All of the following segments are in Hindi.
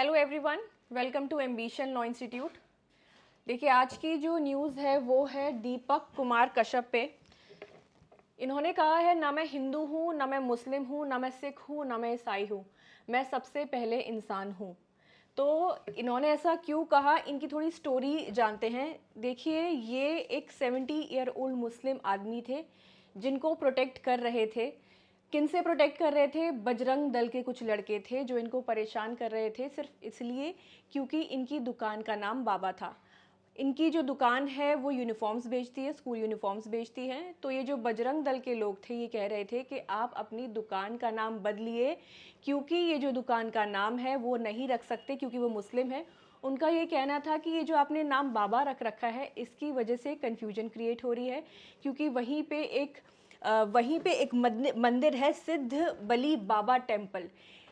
Hello everyone, welcome to Ambition Law Institute. देखिए, आज की जो न्यूज़ है वो है दीपक कुमार कश्यप पे। इन्होंने कहा है, ना मैं हिंदू हूँ, ना मैं मुस्लिम हूँ, ना मैं सिख हूँ, ना मैं ईसाई हूँ, मैं सबसे पहले इंसान हूँ। तो इन्होंने ऐसा क्यों कहा, इनकी थोड़ी स्टोरी जानते हैं। देखिए, ये एक 70 ईयर ओल्ड मुस्लिम आदमी थे जिनको प्रोटेक्ट कर रहे थे। किन से प्रोटेक्ट कर रहे थे? बजरंग दल के कुछ लड़के थे जो इनको परेशान कर रहे थे, सिर्फ इसलिए क्योंकि इनकी दुकान का नाम बाबा था। इनकी जो दुकान है वो यूनिफॉर्म्स बेचती है, स्कूल यूनिफॉर्म्स बेचती है। तो ये जो बजरंग दल के लोग थे ये कह रहे थे कि आप अपनी दुकान का नाम बदलिए, क्योंकि ये जो दुकान का नाम है वो नहीं रख सकते क्योंकि वो मुस्लिम है। उनका ये कहना था कि ये जो आपने नाम बाबा रख रखा है इसकी वजह से कन्फ्यूजन क्रिएट हो रही है, क्योंकि वहीं पे एक मंदिर है, सिद्ध बली बाबा टेम्पल।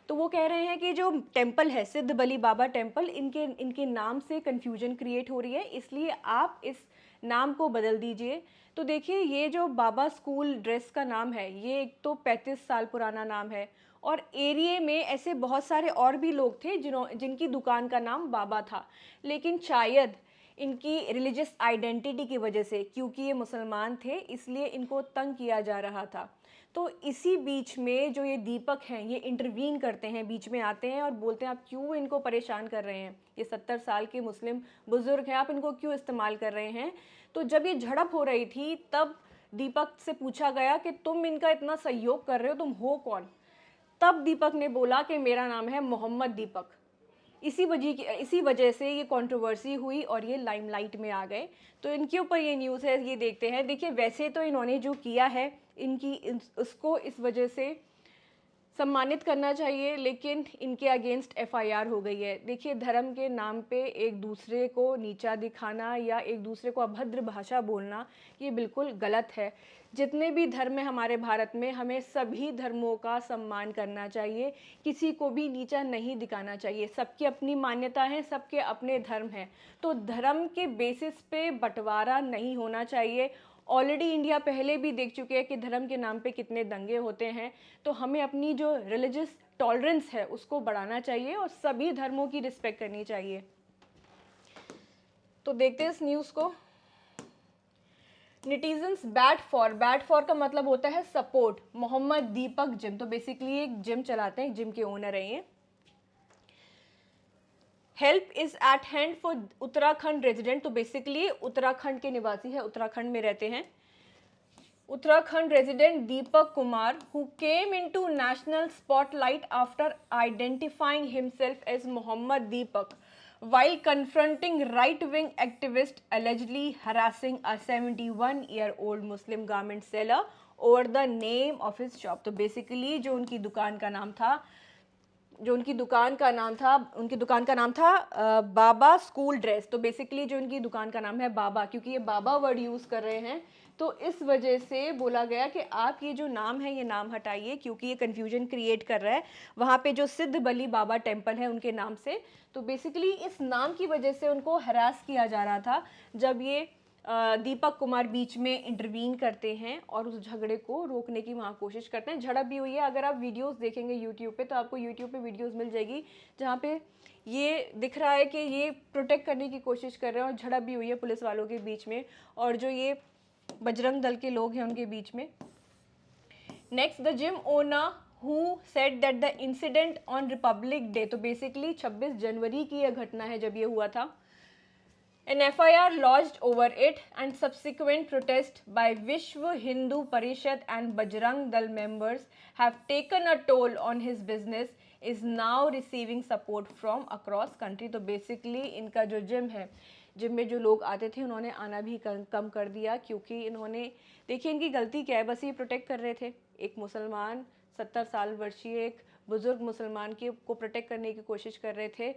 तो वो कह रहे हैं कि जो टेम्पल है सिद्ध बली बाबा टेम्पल, इनके इनके नाम से कन्फ्यूजन क्रिएट हो रही है, इसलिए आप इस नाम को बदल दीजिए। तो देखिए, ये जो बाबा स्कूल ड्रेस का नाम है ये एक तो 35 साल पुराना नाम है, और एरिए में ऐसे बहुत सारे और भी लोग थे जिनकी दुकान का नाम बाबा था, लेकिन शायद इनकी रिलीजियस आइडेंटिटी की वजह से, क्योंकि ये मुसलमान थे, इसलिए इनको तंग किया जा रहा था। तो इसी बीच में जो ये दीपक हैं ये इंटरवीन करते हैं, बीच में आते हैं और बोलते हैं आप क्यों इनको परेशान कर रहे हैं, ये 70 साल के मुस्लिम बुजुर्ग हैं, आप इनको क्यों इस्तेमाल कर रहे हैं। तो जब ये झड़प हो रही थी तब दीपक से पूछा गया कि तुम इनका इतना सहयोग कर रहे हो, तुम हो कौन? तब दीपक ने बोला कि मेरा नाम है मोहम्मद दीपक। इसी वजह से ये कंट्रोवर्सी हुई और ये लाइमलाइट में आ गए। तो इनके ऊपर ये न्यूज़ है, ये देखते हैं। देखिए, वैसे तो इन्होंने जो किया है उसको इस वजह से सम्मानित करना चाहिए, लेकिन इनके अगेंस्ट एफआईआर हो गई है। देखिए, धर्म के नाम पे एक दूसरे को नीचा दिखाना या एक दूसरे को अभद्र भाषा बोलना ये बिल्कुल गलत है। जितने भी धर्म हैं हमारे भारत में, हमें सभी धर्मों का सम्मान करना चाहिए, किसी को भी नीचा नहीं दिखाना चाहिए। सबकी अपनी मान्यता है, सबके अपने धर्म हैं, तो धर्म के बेसिस पे बंटवारा नहीं होना चाहिए। ऑलरेडी इंडिया पहले भी देख चुके हैं कि धर्म के नाम पे कितने दंगे होते हैं। तो हमें अपनी जो रिलीजियस टॉलरेंस है उसको बढ़ाना चाहिए और सभी धर्मों की रिस्पेक्ट करनी चाहिए। तो देखते हैं इस न्यूज़ को। नेटिजन्स बैड फॉर का मतलब होता है सपोर्ट। मोहम्मद दीपक जिम, तो बेसिकली एक जिम चलाते हैं, जिम के ओनर है ये। Help is eight hand for Uttarakhand resident, तो बेसिकली उत्तराखंड के निवासी है, उत्तराखंड में रहते हैं। Uttarakhand resident Deepak Kumar, who came into national spotlight after identifying himself as Mohammad Deepak while confronting right-wing activists allegedly harassing a 71-year-old Muslim garment seller over the name of his shop। तो बेसिकली जो उनकी दुकान का नाम था, उनकी दुकान का नाम था बाबा स्कूल ड्रेस। तो बेसिकली जो उनकी दुकान का नाम है बाबा, क्योंकि ये बाबा वर्ड यूज़ कर रहे हैं, तो इस वजह से बोला गया कि आप ये जो नाम है ये नाम हटाइए, क्योंकि ये कन्फ्यूजन क्रिएट कर रहा है वहाँ पे जो सिद्ध बली बाबा टेम्पल है उनके नाम से। तो बेसिकली इस नाम की वजह से उनको हरास किया जा रहा था। जब ये दीपक कुमार बीच में इंटरवीन करते हैं और उस झगड़े को रोकने की वहाँ कोशिश करते हैं। झड़प भी हुई है, अगर आप वीडियोस देखेंगे यूट्यूब पे तो आपको यूट्यूब पे वीडियोस मिल जाएगी जहाँ पे ये दिख रहा है कि ये प्रोटेक्ट करने की कोशिश कर रहे हैं, और झड़प भी हुई है पुलिस वालों के बीच में और जो ये बजरंग दल के लोग हैं उनके बीच में। Next, the gym owner who said that the incident on Republic Day, तो बेसिकली 26 जनवरी की यह घटना है जब ये हुआ था। An FIR lodged over it and subsequent protest by Vishwa Hindu Parishad and Bajrang Dal members have taken a toll on his business, is now receiving support from across country। तो बेसिकली इनका जो जिम है, जिम में जो लोग आते थे उन्होंने आना भी कम कर दिया, क्योंकि इन्होंने, देखिए इनकी गलती क्या है, बस ये प्रोटेक्ट कर रहे थे एक मुसलमान 70 साल वर्षीय एक बुजुर्ग मुसलमान को प्रोटेक्ट करने की कोशिश कर रहे थे।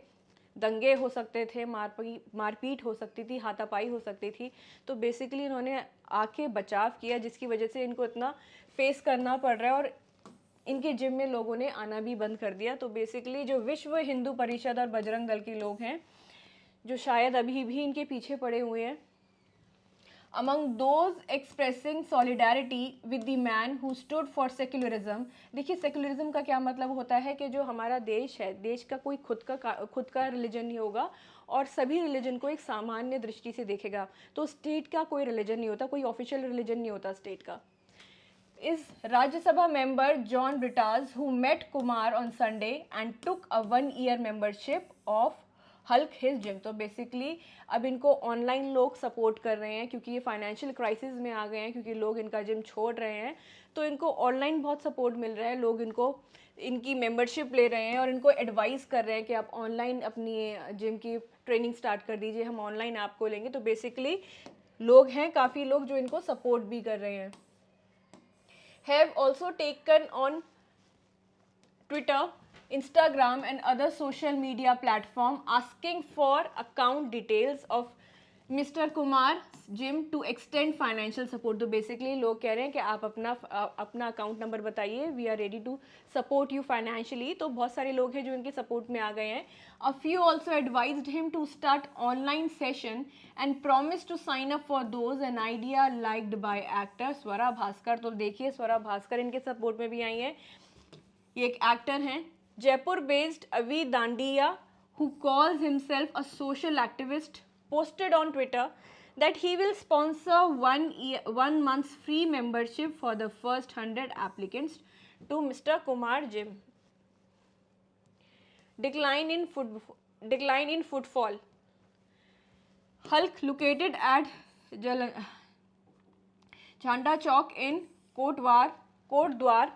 दंगे हो सकते थे, मारपीट हो सकती थी, हाथापाई हो सकती थी। तो बेसिकली इन्होंने आके बचाव किया, जिसकी वजह से इनको इतना फेस करना पड़ रहा है और इनके जिम में लोगों ने आना भी बंद कर दिया। तो बेसिकली जो विश्व हिंदू परिषद और बजरंग दल के लोग हैं जो शायद अभी भी इनके पीछे पड़े हुए हैं, among those expressing solidarity with the man who stood for secularism। देखिए सेकुलरिज्म का क्या मतलब होता है कि जो हमारा देश है, देश का कोई खुद का रिलीजन नहीं होगा और सभी रिलीजन को एक सामान्य दृष्टि से देखेगा। तो स्टेट का कोई रिलीजन नहीं होता, कोई ऑफिशियल रिलीजन नहीं होता स्टेट का। Is Rajya Sabha member John Britas, who met Kumar on Sunday and took a 1-year membership of Hulk his gym. तो बेसिकली अब इनको ऑनलाइन लोग सपोर्ट कर रहे हैं क्योंकि ये फाइनेंशियल क्राइसिस में आ गए हैं, क्योंकि लोग इनका जिम छोड़ रहे हैं, तो इनको ऑनलाइन बहुत सपोर्ट मिल रहा है। लोग इनको इनकी मेंबरशिप ले रहे हैं और इनको एडवाइस कर रहे हैं कि आप ऑनलाइन अपनी जिम की ट्रेनिंग स्टार्ट कर दीजिए, हम ऑनलाइन आपको लेंगे। तो बेसिकली लोग हैं, काफ़ी लोग जो इनको सपोर्ट भी कर रहे हैं। Have also taken on Twitter, Instagram and other social media platform asking for account details of Mr. Kumar's gym to extend financial support। तो बेसिकली लोग कह रहे हैं कि आप अपना अकाउंट नंबर बताइए, we are ready to support you financially. तो बहुत सारे लोग हैं जो इनके सपोर्ट में आ गए हैं। A few also advised him to start online session and promise to sign up for those an idea liked by actor Swara Bhaskar. तो देखिए स्वरा भास्कर इनके सपोर्ट में भी आई हैं। ये एक एक्टर हैं, जयपुर बेस्ड अवी dandiya, who calls himself a social activist, posted on Twitter that he will sponsor 1 month's free membership for the first 100 applicants to Mr. Kumar Gym. Decline in footfall. Hulk located at Jhanda Chowk in Kotdwar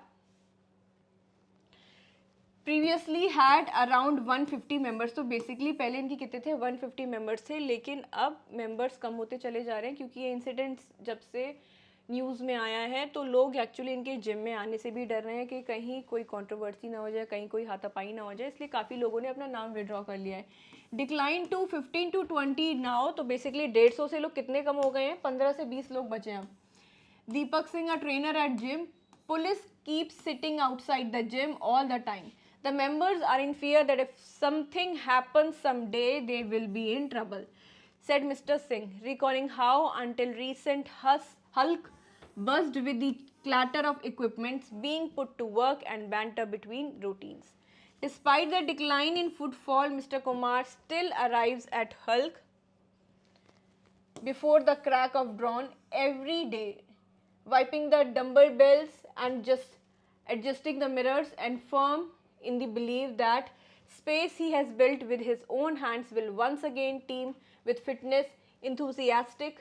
previously had around 150 members. तो बेसिकली पहले इनके कितने थे, 150 मेंबर्स थे, लेकिन अब मेंबर्स कम होते चले जा रहे हैं क्योंकि ये इंसिडेंट जब से न्यूज़ में आया है तो लोग एक्चुअली इनके जिम में आने से भी डर रहे हैं कि कहीं कोई कंट्रोवर्सी ना हो जाए, कहीं कोई हाथापाई ना हो जाए, इसलिए काफ़ी लोगों ने अपना नाम विड्रॉ कर लिया है। Decline to 15 to 20 now. तो बेसिकली 150 से लोग कितने कम हो गए हैं, 15 से 20 लोग बचे हैं। Deepak Singh a trainer at gym, police keep sitting outside the gym all the time. The members are in fear that if something happens someday, they will be in trouble, said Mr. Singh, recalling how until recent Hulk buzzed with the clatter of equipments being put to work and banter between routines. Despite the decline in footfall, Mr. Kumar still arrives at Hulk before the crack of dawn every day, wiping the dumbbells and just adjusting the mirrors and firm in the belief that space he has built with his own hands will once again team with fitness enthusiastic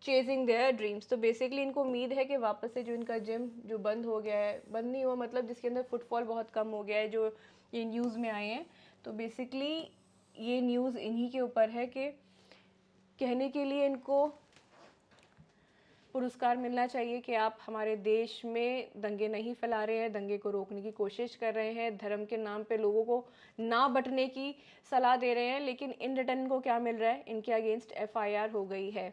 chasing their dreams। तो बेसिकली इनको उम्मीद है कि वापस से जो इनका जिम जो बंद हो गया है, बंद नहीं हुआ मतलब जिसके अंदर फुटफॉल बहुत कम हो गया है, जो ये न्यूज़ में आए हैं, तो बेसिकली ये न्यूज़ इन्हीं के ऊपर है कि कहने के लिए इनको पुरस्कार मिलना चाहिए कि आप हमारे देश में दंगे नहीं फैला रहे हैं, दंगे को रोकने की कोशिश कर रहे हैं, धर्म के नाम पे लोगों को ना बंटने की सलाह दे रहे हैं, लेकिन इन रिटर्न इनको क्या मिल रहा है, इनके अगेंस्ट एफआईआर हो गई है।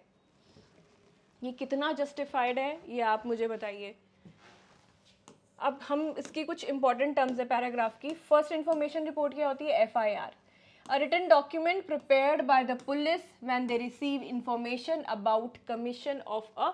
ये कितना जस्टिफाइड है ये आप मुझे बताइए। अब हम इसकी कुछ इंपॉर्टेंट टर्म्स है पैराग्राफ की। फर्स्ट इन्फॉर्मेशन रिपोर्ट क्या होती है, FIR, a written document prepared by the police when they receive information about commission of a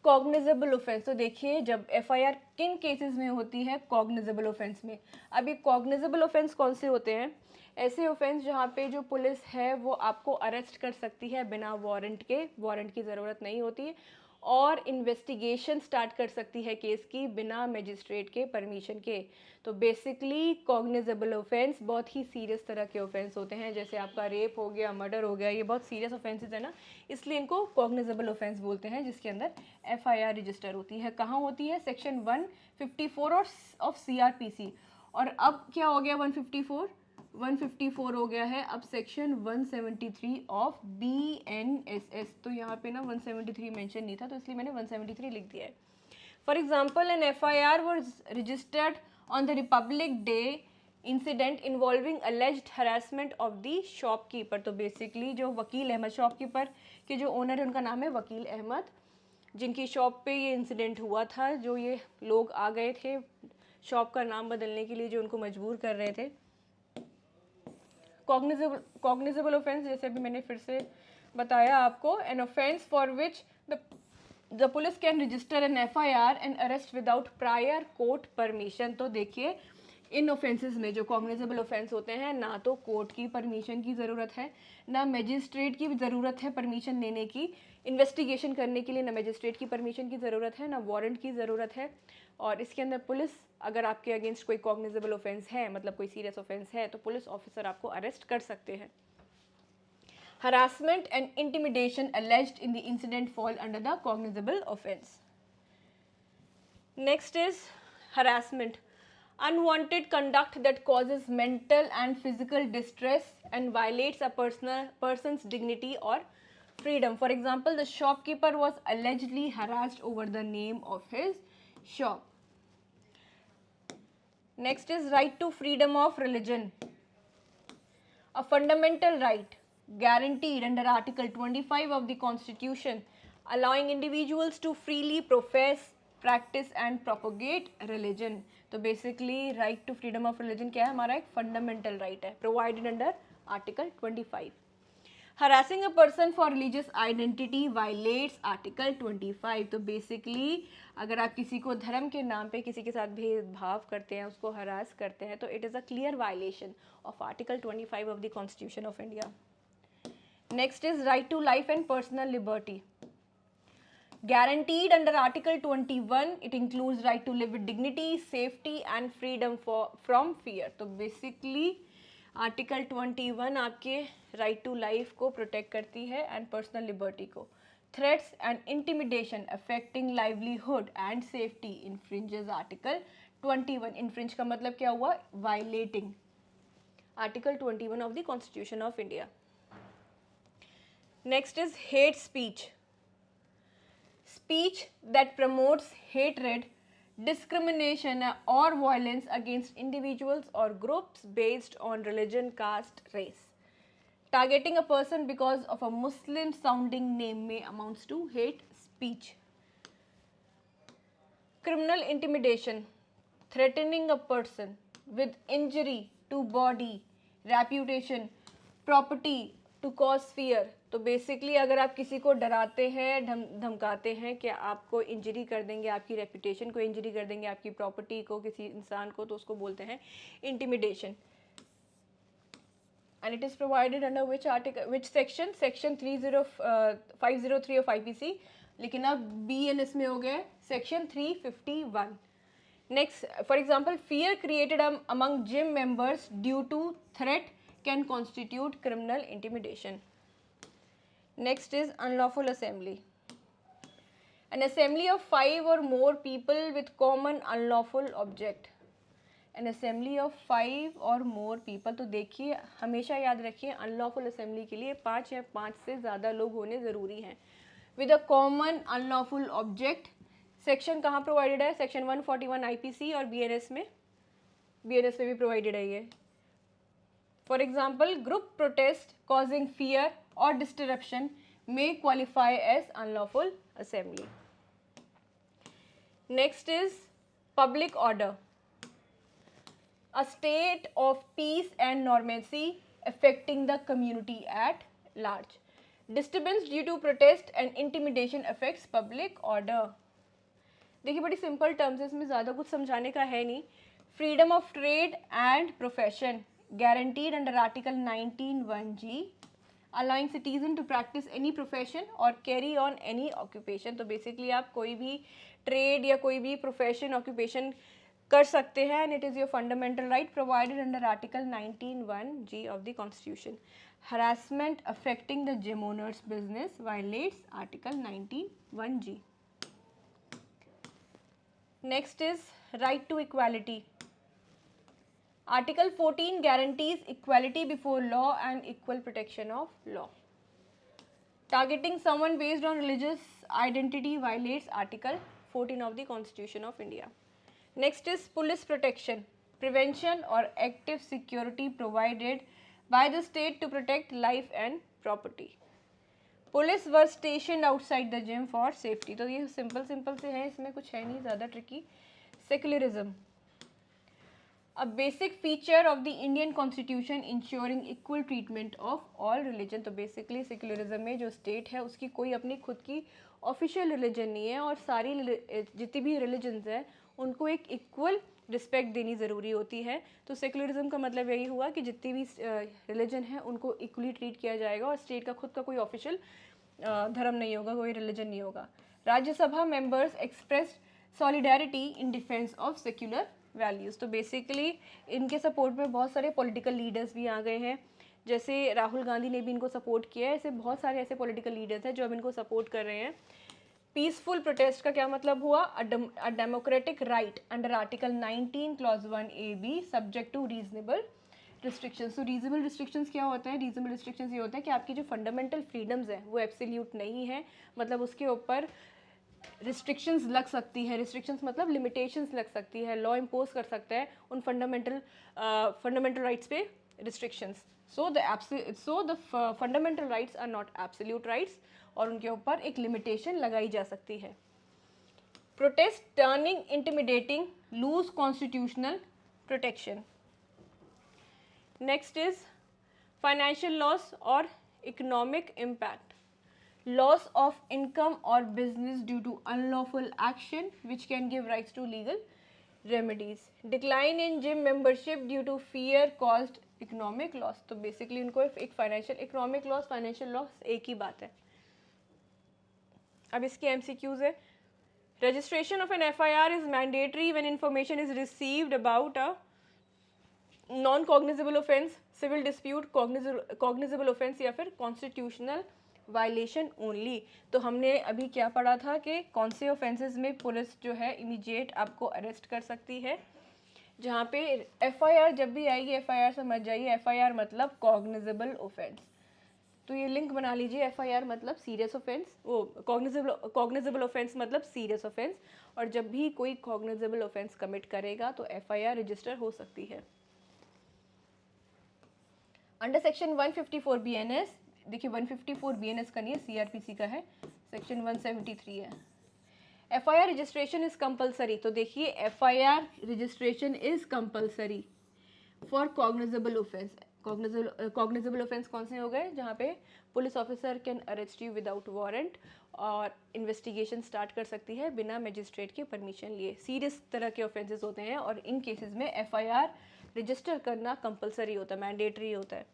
cognizable offense। तो देखिए जब एफआईआर किन केसेस में होती है, कॉग्निजेबल ऑफेंस में। अब ये कॉग्निजेबल ऑफेंस कौन से होते हैं, ऐसे ऑफेंस जहाँ पे जो पुलिस है वो आपको अरेस्ट कर सकती है बिना वारंट के, वारंट की ज़रूरत नहीं होती है, और इन्वेस्टिगेशन स्टार्ट कर सकती है केस की बिना मजिस्ट्रेट के परमिशन के। तो बेसिकली कॉग्निजेबल ऑफेंस बहुत ही सीरियस तरह के ऑफेंस होते हैं, जैसे आपका रेप हो गया, मर्डर हो गया, ये बहुत सीरियस ऑफेंसेस है ना, इसलिए इनको कॉग्निजेबल ऑफेंस बोलते हैं, जिसके अंदर एफआईआर रजिस्टर होती है। कहाँ होती है, सेक्शन 154 ऑफ सीआरपीसी। और अब क्या हो गया, 154 हो गया है, अब सेक्शन 173 ऑफ बीएनएसएस। तो यहाँ पे ना 173 मेंशन नहीं था, तो इसलिए मैंने 173 लिख दिया है। For example an FIR was registered on the Republic day incident involving alleged harassment of the shopkeeper. तो बेसिकली जो वकील अहमद, शॉपकीपर के जो ओनर है उनका नाम है वकील अहमद, जिनकी शॉप पे ये इंसिडेंट हुआ था, जो ये लोग आ गए थे शॉप का नाम बदलने के लिए, जो उनको मजबूर कर रहे थे। कॉग्निजेबल ऑफेंस, जैसे अभी मैंने फिर से बताया आपको, an offence for which the police can register an FIR and arrest without prior court permission. तो देखिए इन ऑफेंसेस में जो कॉग्निजेबल ऑफेंस होते हैं, ना तो कोर्ट की परमिशन की ज़रूरत है, ना मजिस्ट्रेट की ज़रूरत है परमिशन लेने की, इन्वेस्टिगेशन करने के लिए ना मजिस्ट्रेट की परमिशन की ज़रूरत है, ना वारंट की ज़रूरत है। और इसके अंदर पुलिस अगर आपके अगेंस्ट कोई कॉग्निजेबल ऑफेंस है, मतलब कोई सीरियस ऑफेंस है, तो पुलिस ऑफिसर आपको अरेस्ट कर सकते हैं। Harassment and intimidation alleged in the incident fall under the cognizable offense. Next is harassment. Unwanted conduct that causes mental and physical distress and violates a person's dignity or freedom. For example, the shopkeeper was allegedly harassed over the name of his shop. Next is right to freedom of religion. A fundamental right guaranteed under Article 25 of the Constitution, allowing individuals to freely profess, practice and propagate religion. तो basically right to freedom of religion क्या है? हमारा एक fundamental right है, provided under Article 25. Harassing a person for religious identity violates Article 25. तो basically अगर आप किसी को धर्म के नाम पे किसी के साथ भेदभाव करते हैं, उसको हरास करते हैं, तो it is a clear violation of Article 25 of the Constitution of India. Next is right to life and personal liberty. Guaranteed under Article 21, it includes right to live with dignity, safety and freedom from fear. तो basically Article 21 आपके right to life को protect करती है and personal liberty को. Threats and intimidation affecting livelihood and safety infringes Article 21. Infringe का मतलब क्या हुआ? Violating Article 21 of the Constitution of India. Next is hate speech. Speech that promotes hatred, discrimination or violence against individuals or groups based on religion, caste, race. Targeting a person because of a Muslim sounding name may amounts to hate speech. Criminal intimidation. Threatening a person with injury to body, reputation, property to cause fear. तो बेसिकली अगर आप किसी को डराते हैं, धमकाते हैं कि आपको इंजरी कर देंगे, आपकी रेपुटेशन को इंजरी कर देंगे, आपकी प्रॉपर्टी को, किसी इंसान को, तो उसको बोलते हैं intimidation. And it is provided under which article, which section? Section 503 of IPC. लेकिन अब BNS में हो गए section 351. Next, for example, fear created among gym members due to threat can constitute criminal intimidation. Next is unlawful assembly. An assembly of 5 or more people with common unlawful object. An assembly of 5 or more people. तो देखिए हमेशा याद रखिए unlawful assembly के लिए 5 या 5 से ज़्यादा लोग होने ज़रूरी हैं. With a common unlawful object. Section कहाँ प्रोवाइडेड है? सेक्शन 141 IPC और BNS में भी प्रोवाइडेड है ये. For example, group protest causing fear or disruption may qualify as unlawful assembly. Next is public order. A state of peace and normalcy affecting the community at large. Disturbance due to protest and intimidation affects public order. देखिए बड़ी सिंपल टर्म्स है, इसमें ज़्यादा कुछ समझाने का है नहीं. Freedom of trade and profession guaranteed under Article 19(1)(g), allowing citizen to practice any profession or carry on any occupation. तो बेसिकली आप कोई भी ट्रेड या कोई भी प्रोफेशन, ऑक्यूपेशन कर सकते हैं and it is your fundamental right provided under Article 19(1)(g) of the Constitution. Harassment affecting the gym owner's business violates Article 19(1)(g). Next is right to equality. Article 14 guarantees equality before law and equal protection of law. Targeting someone based on religious identity violates Article 14 of the Constitution of India. Next is police protection. Prevention or active security provided by the state to protect life and property. Police were stationed outside the gym for safety. तो ये सिंपल से है, इसमें कुछ है नहीं ज़्यादा tricky. Secularism. A basic feature of the Indian constitution ensuring equal treatment of all religion. तो बेसिकली सेक्युलरिज्म में जो स्टेट है उसकी कोई अपनी खुद की ऑफिशियल रिलीजन नहीं है और सारी जितनी भी रिलीजन्स हैं उनको एक इक्वल रिस्पेक्ट देनी ज़रूरी होती है। तो सेक्युलरिज्म का मतलब यही हुआ कि जितनी भी रिलीजन है उनको इक्वली ट्रीट किया जाएगा और स्टेट का खुद का कोई ऑफिशियल धर्म नहीं होगा, कोई रिलीजन नहीं होगा। Rajya Sabha members express solidarity in defence of secular values. तो बेसिकली इनके सपोर्ट में बहुत सारे पॉलिटिकल लीडर्स भी आ गए हैं, जैसे राहुल गांधी ने भी इनको सपोर्ट किया है। ऐसे बहुत सारे ऐसे पॉलिटिकल लीडर्स हैं जो अब इनको सपोर्ट कर रहे हैं। पीसफुल प्रोटेस्ट का क्या मतलब हुआ? A democratic right under article 19 clause 1 AB subject to reasonable restrictions. तो रीजनेबल रिस्ट्रिक्शंस क्या होता है? रीजनेबल रिस्ट्रिक्शंस ये होता है कि आपकी जो फंडामेंटल फ्रीडम्स हैं वो एब्सोल्यूट नहीं है, मतलब उसके ऊपर रिस्ट्रिक्शंस लग सकती है। रिस्ट्रिक्शंस मतलब लिमिटेशंस लग सकती है, लॉ इम्पोज कर सकता है उन फंडामेंटल राइट्स पे restrictions. So the fundamental rights are not absolute rights और उनके ऊपर एक लिमिटेशन लगाई जा सकती है। Protest turning intimidating lose constitutional protection. Next is financial loss और economic impact. Loss of income or business due to unlawful action which can give rights to legal remedies. Decline in gym membership due to fear caused economic loss. तो बेसिकली उनको एक financial economic loss, financial loss एक ही बात है। अब इसके एमसीक्यूज है। Registration of an FIR is mandatory when information is received about a non cognizable offence, civil dispute, cognizable offence या फिर कॉन्स्टिट्यूशनल वायलेशन ओनली। तो हमने अभी क्या पढ़ा था कि कौन से ऑफेंसेस में पुलिस जो है इमीडिएट आपको अरेस्ट कर सकती है। जहाँ पे FIR जब भी आएगी, FIR समझ जाइए, FIR मतलब कॉग्निजेबल ऑफेंस। तो ये लिंक बना लीजिए, FIR मतलब सीरियस ऑफेंस, वो कॉग्निजेबल ऑफेंस मतलब सीरियस ऑफेंस। और जब भी कोई कॉग्निजेबल ऑफेंस कमिट करेगा तो FIR रजिस्टर हो सकती है। अंडर सेक्शन 154 BNS, देखिए 154 BNS का नहीं है, CRPC का है, सेक्शन 173 है। FIR registration is compulsory. तो देखिए FIR registration is compulsory for cognizable offence. Cognizable offence कौन से हो गए? जहाँ पे police officer can arrest you without warrant और इन्वेस्टिगेशन स्टार्ट कर सकती है बिना मजिस्ट्रेट के परमिशन लिए। सीरियस तरह के ऑफेंसेस होते हैं और इन केसेस में FIR रजिस्टर करना कंपलसरी होता है, मैंडेटरी होता है।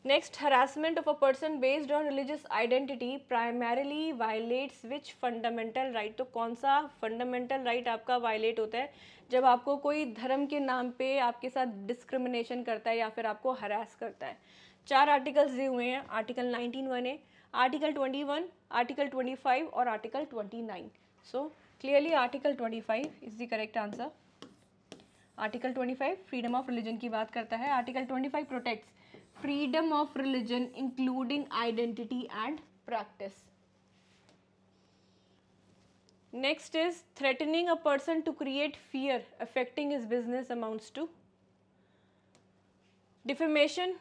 Next, harassment of a person based on religious identity primarily violets which fundamental right. तो कौन सा फंडामेंटल राइट आपका वायलेट होता है? जब आपको कोई धर्म के नाम पे आपके साथ डिस्क्रिमिनेशन करता है या फिर आपको हरास करता है। 4 आर्टिकल्स दिए हुए हैं, आर्टिकल 19(1)(a), आर्टिकल 21, आर्टिकल 25 और article 29। So clearly article 25 is the correct answer. Article 25 freedom of religion की बात करता है। Article 25 protects freedom of religion including identity and practice. Next is threatening a person to create fear affecting his business amounts to defamation,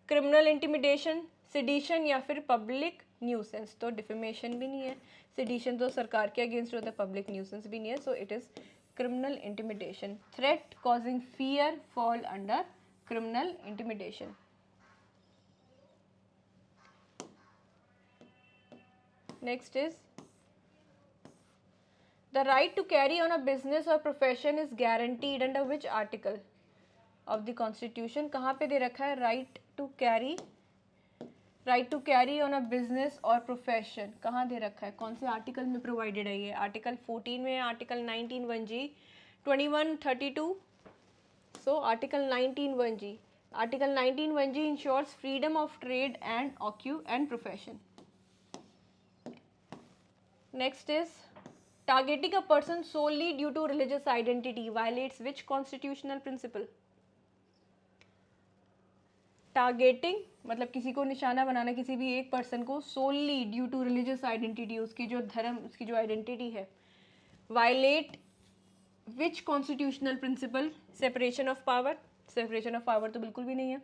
criminal intimidation, sedition या फिर public nuisance। तो defamation भी नहीं है, sedition तो सरकार के अगेंस्ट होता है, public nuisance भी नहीं है, so it is criminal intimidation. Threat causing fear fall under criminal intimidation. Next is the right to carry on a business or profession is guaranteed under which article of the constitution? कहाँ पे दे रखा है right to carry on a business or profession? कहाँ दे रखा है, कौन से आर्टिकल में प्रोवाइडेड है ये? आर्टिकल 14 में, article 19(1)(g), 21(32). So article 19(1)(g), article 19(1)(g ensures freedom of trade and profession. Next is targeting a person solely due to religious identity violates which constitutional principle? Targeting मतलब किसी को निशाना बनाना, किसी भी एक पर्सन को solely due to religious identity, उसकी जो धर्म, उसकी जो आइडेंटिटी है, violate which constitutional principle? Separation of power. Separation of power तो बिल्कुल भी नहीं है।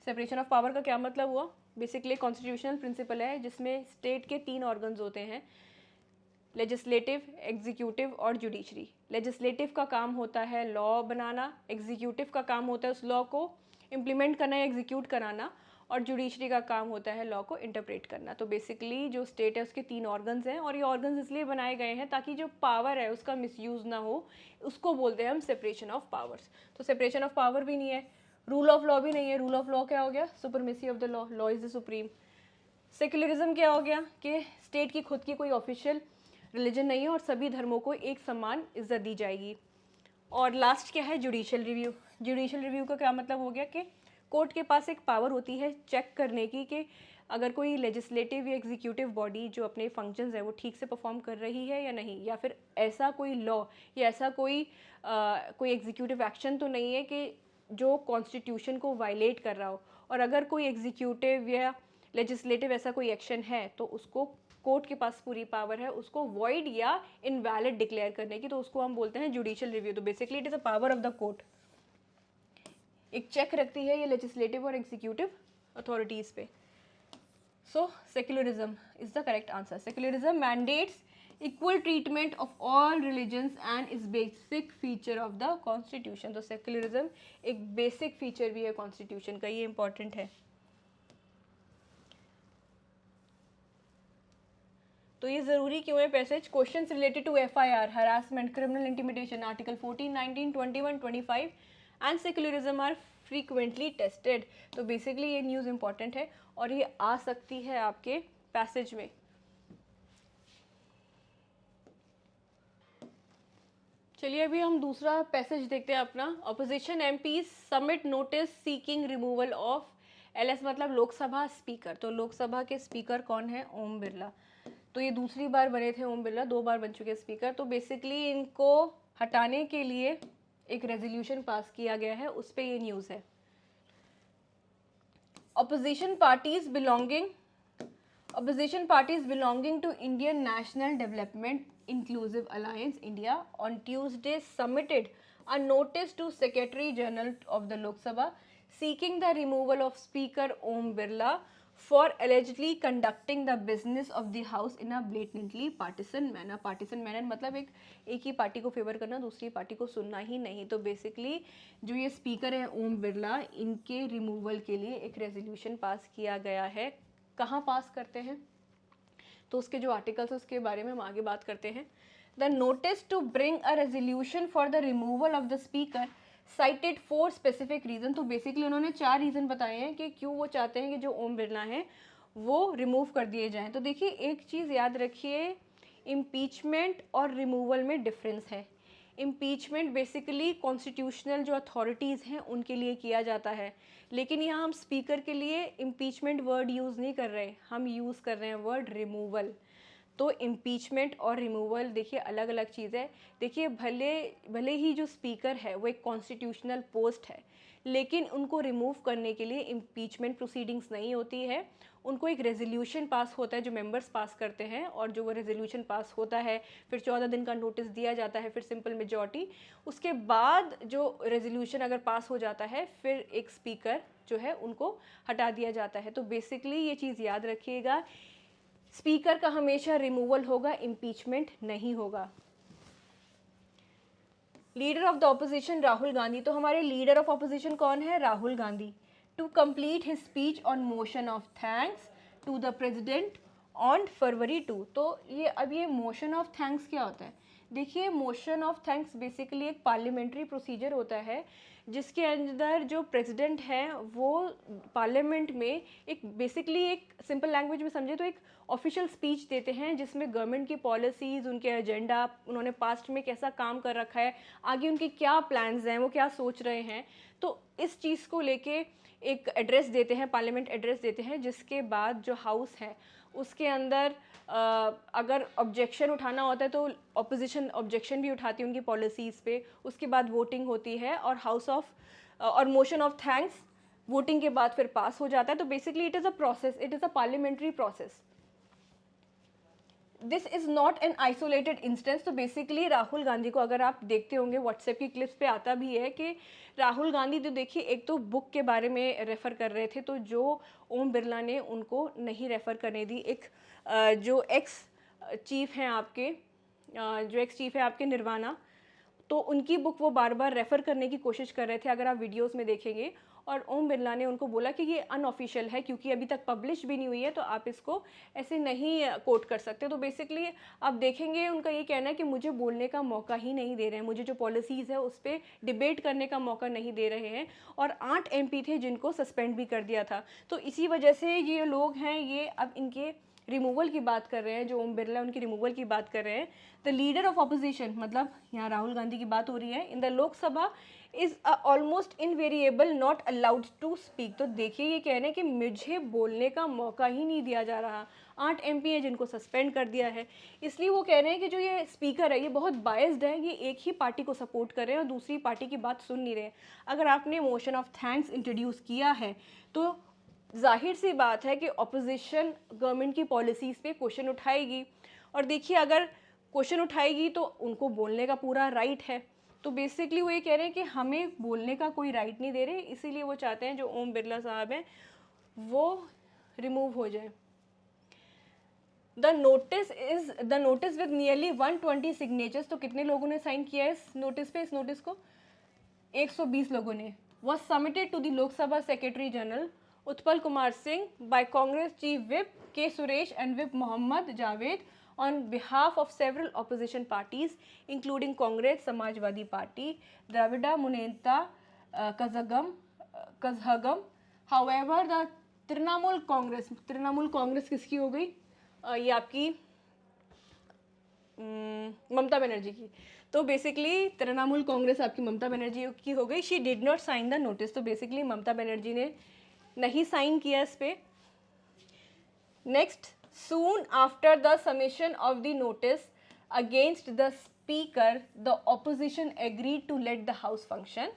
सेपरेशन ऑफ पावर का क्या मतलब हुआ? बेसिकली कॉन्स्टिट्यूशनल प्रिंसिपल है जिसमें स्टेट के 3 ऑर्गन्स होते हैं, लेजिस्लेटिव, एग्जीक्यूटिव और जुडिशरी। लेजिस्लेटिव का काम होता है लॉ बनाना, एग्जीक्यूटिव का काम होता है उस लॉ को इम्प्लीमेंट करना या एग्जीक्यूट कराना, और जुडिशरी का काम होता है लॉ को इंटरप्रेट करना। तो बेसिकली जो स्टेट है उसके 3 ऑर्गन्स हैं, और ये ऑर्गन्स इसलिए बनाए गए हैं ताकि जो पावर है उसका मिसयूज़ ना हो, उसको बोलते हैं हम सेपरेशन ऑफ पावर्स। तो सेपरेशन ऑफ पावर भी नहीं है, रूल ऑफ लॉ भी नहीं है। रूल ऑफ लॉ क्या हो गया? Supremacy of the law, law is the supreme. Secularism क्या हो गया कि स्टेट की खुद की कोई ऑफिशियल रिलीजन नहीं है और सभी धर्मों को एक समान इज्जत दी जाएगी। और लास्ट क्या है? Judicial review. जुडिशियल रिव्यू का क्या मतलब हो गया कि कोर्ट के पास एक पावर होती है चेक करने की कि अगर कोई लेजिस्लेटिव या एग्जीक्यूटिव बॉडी जो अपने फंक्शंस है वो ठीक से परफॉर्म कर रही है या नहीं, या फिर ऐसा कोई लॉ या ऐसा कोई एग्जीक्यूटिव एक्शन तो नहीं है कि जो कॉन्स्टिट्यूशन को वायलेट कर रहा हो। और अगर कोई एग्जीक्यूटिव या लेजिस्लेटिव ऐसा कोई एक्शन है तो उसको कोर्ट के पास पूरी पावर है उसको वॉइड या इनवैलिड डिक्लेयर करने की, तो उसको हम बोलते हैं जुडिशियल रिव्यू। तो basically it is a power of the court, एक चेक रखती है ये लेजिस्लेटिव और एग्जीक्यूटिव अथॉरिटीज़ पे। So secularism is the correct answer. Secularism mandates equal treatment of all religions and is basic feature of the constitution. तो सेक्युलरिज्म एक बेसिक फीचर भी है कॉन्स्टिट्यूशन का, ये इंपॉर्टेंट है। तो ये ज़रूरी क्यों है passage? Questions related to FIR, harassment, criminal intimidation, article 14, 19, 21, 25 and secularism are frequently tested. तो बेसिकली ये न्यूज़ इंपॉर्टेंट है और ये आ सकती है आपके पैसेज में। चलिए अभी हम दूसरा पैसेज देखते हैं अपना। Opposition MP submit notice seeking removal of LS, मतलब लोकसभा स्पीकर। तो लोकसभा के स्पीकर कौन है? ओम बिरला। तो ये दूसरी बार बने थे ओम बिरला, 2 बार बन चुके स्पीकर। तो बेसिकली इनको हटाने के लिए एक रेजोल्यूशन पास किया गया है, उस पर ये न्यूज़ है। Opposition parties belonging to Indian National Development Inclusive Alliance India on Tuesday submitted a notice to Secretary General of the Lok Sabha seeking the removal of Speaker Om Birla for allegedly conducting the business of the house in a blatantly partisan manner. Partisan manner मतलब एक ही पार्टी को फेवर करना, दूसरी पार्टी को सुनना ही नहीं। तो बेसिकली जो ये स्पीकर हैं ओम बिरला, इनके रिमूवल के लिए एक रेजोल्यूशन पास किया गया है। कहाँ पास करते हैं तो उसके जो आर्टिकल्स उसके बारे में हम आगे बात करते हैं। The notice to bring a resolution for the removal of the speaker cited 4 specific reason. तो बेसिकली उन्होंने 4 रीज़न बताए हैं कि क्यों वो चाहते हैं कि जो ओम बिरला हैं वो रिमूव कर दिए जाएं। तो देखिए एक चीज़ याद रखिए, इम्पीचमेंट और रिमूवल में डिफरेंस है। इम्पीचमेंट बेसिकली कॉन्स्टिट्यूशनल जो अथॉरिटीज़ हैं उनके लिए किया जाता है, लेकिन यहाँ हम स्पीकर के लिए इम्पीचमेंट वर्ड यूज़ नहीं कर रहे, हम यूज़ कर रहे हैं वर्ड रिमूवल। तो इम्पीचमेंट और रिमूवल देखिए अलग अलग चीज़ है। देखिए भले ही जो स्पीकर है वो एक कॉन्स्टिट्यूशनल पोस्ट है, लेकिन उनको रिमूव करने के लिए इम्पीचमेंट प्रोसीडिंग्स नहीं होती है, उनको एक रेजोल्यूशन पास होता है जो मेंबर्स पास करते हैं, और जो वो रेजोल्यूशन पास होता है फिर 14 दिन का नोटिस दिया जाता है, फिर सिंपल मेजॉरिटी, उसके बाद जो रेजोल्यूशन अगर पास हो जाता है फिर एक स्पीकर जो है उनको हटा दिया जाता है। तो बेसिकली ये चीज़ याद रखिएगा, स्पीकर का हमेशा रिमूवल होगा, इम्पीचमेंट नहीं होगा। Leader of the opposition Rahul Gandhi. तो हमारे लीडर ऑफ ऑपोजिशन कौन है? Rahul Gandhi. To complete his speech on motion of thanks to the president on February 2। तो ये मोशन ऑफ थैंक्स क्या होता है? देखिए मोशन ऑफ थैंक्स बेसिकली एक पार्लियामेंट्री प्रोसीजर होता है जिसके अंदर जो प्रेसिडेंट है वो पार्लियामेंट में एक बेसिकली एक सिंपल लैंग्वेज में समझे तो एक ऑफिशियल स्पीच देते हैं जिसमें गवर्नमेंट की पॉलिसीज़, उनके एजेंडा, उन्होंने पास्ट में कैसा काम कर रखा है, आगे उनके क्या प्लान्स हैं, वो क्या सोच रहे हैं, तो इस चीज़ को लेके एक एड्रेस देते हैं, पार्लियामेंट एड्रेस देते हैं, जिसके बाद जो हाउस है उसके अंदर अगर ऑब्जेक्शन उठाना होता है तो ऑपोजिशन ऑब्जेक्शन भी उठाती है उनकी पॉलिसीज़ पे, उसके बाद वोटिंग होती है और और मोशन ऑफ थैंक्स वोटिंग के बाद फिर पास हो जाता है। तो basically it is a process, it is a parliamentary process. This is not an isolated instance. तो बेसिकली राहुल गांधी को अगर आप देखते होंगे व्हाट्सएप की क्लिप्स पे आता भी है कि राहुल गांधी तो देखिए एक तो बुक के बारे में रेफ़र कर रहे थे, तो जो ओम बिरला ने उनको नहीं रेफ़र करने दी। एक जो एक्स चीफ हैं आपके, जो एक्स चीफ है आपके निर्वाणा, तो उनकी बुक वो बार बार रेफ़र करने की कोशिश कर रहे थे, अगर आप वीडियोस में देखेंगे। और ओम बिरला ने उनको बोला कि ये अनऑफिशियल है, क्योंकि अभी तक पब्लिश भी नहीं हुई है, तो आप इसको ऐसे नहीं कोट कर सकते। तो बेसिकली आप देखेंगे उनका ये कहना है कि मुझे बोलने का मौका ही नहीं दे रहे हैं, मुझे जो पॉलिसीज़ है उस पर डिबेट करने का मौका नहीं दे रहे हैं। और 8 MP थे जिनको सस्पेंड भी कर दिया था। तो इसी वजह से ये लोग हैं, ये अब इनके रिमूवल की बात कर रहे हैं, जो ओम बिरला उनकी रिमूवल की बात कर रहे हैं। द लीडर ऑफ अपोजिशन, मतलब यहाँ राहुल गांधी की बात हो रही है, in the Lok Sabha is almost invariable not allowed to speak. तो देखिए ये कह रहे हैं कि मुझे बोलने का मौका ही नहीं दिया जा रहा। 8 MP है जिनको सस्पेंड कर दिया है। इसलिए वो कह रहे हैं कि जो ये स्पीकर है ये बहुत बायस्ड है, ये एक ही पार्टी को सपोर्ट कर रहे हैं और दूसरी पार्टी की बात सुन नहीं रहे हैं। अगर आपने मोशन ऑफ थैंक्स इंट्रोड्यूस किया है तो जाहिर सी बात है कि ऑपोजिशन गवर्नमेंट की पॉलिसीज़ पे क्वेश्चन उठाएगी। और देखिए अगर क्वेश्चन उठाएगी तो उनको बोलने का पूरा राइट है। तो बेसिकली वो ये कह रहे हैं कि हमें बोलने का कोई राइट नहीं दे रहे, इसीलिए वो चाहते हैं जो ओम बिरला साहब हैं वो रिमूव हो जाए। The notice with nearly 120 signatures, तो कितने लोगों ने साइन किया है इस नोटिस पे? इस नोटिस को 120 लोगों ने। Was submitted to the Lok Sabha secretary general Utpal Kumar Singh by Congress Chief Whip K. Suresh and Whip Mohammad Javed on behalf of several opposition parties including Congress, Samajwadi Party, Dravida Munnetra Kazhagam. However, the Trinamool Congress किसकी हो गई? ये आपकी ममता बनर्जी की। तो बेसिकली तृणमूल कांग्रेस आपकी ममता बनर्जी की हो गई। She did not sign the notice, तो बेसिकली ममता बनर्जी ने नहीं साइन किया इस पे। Next, soon after the submission of the notice against the speaker the opposition agreed to let the house function.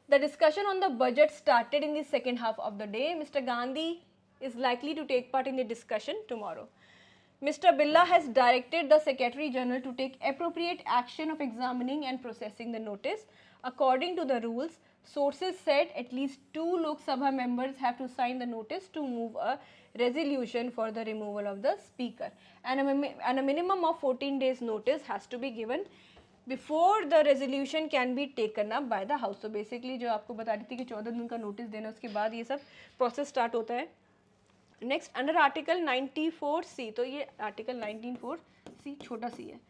The discussion on the budget started in the second half of the day. Mister Gandhi is likely to take part in the discussion tomorrow. Mr. Birla has directed the Secretary General to take appropriate action of examining and processing the notice. According to the rules, sources said at least 2 Lok Sabha members have to sign the notice to move a resolution for the removal of the speaker. And a minimum of 14 days notice has to be given before the resolution can be taken up by the House. So basically जो आपको बता रही थी कि 14 दिन का नोटिस देना, उसके बाद ये सब प्रोसेस स्टार्ट होता है। नेक्स्ट, अंडर आर्टिकल 94C, तो ये आर्टिकल 194C छोटा सी है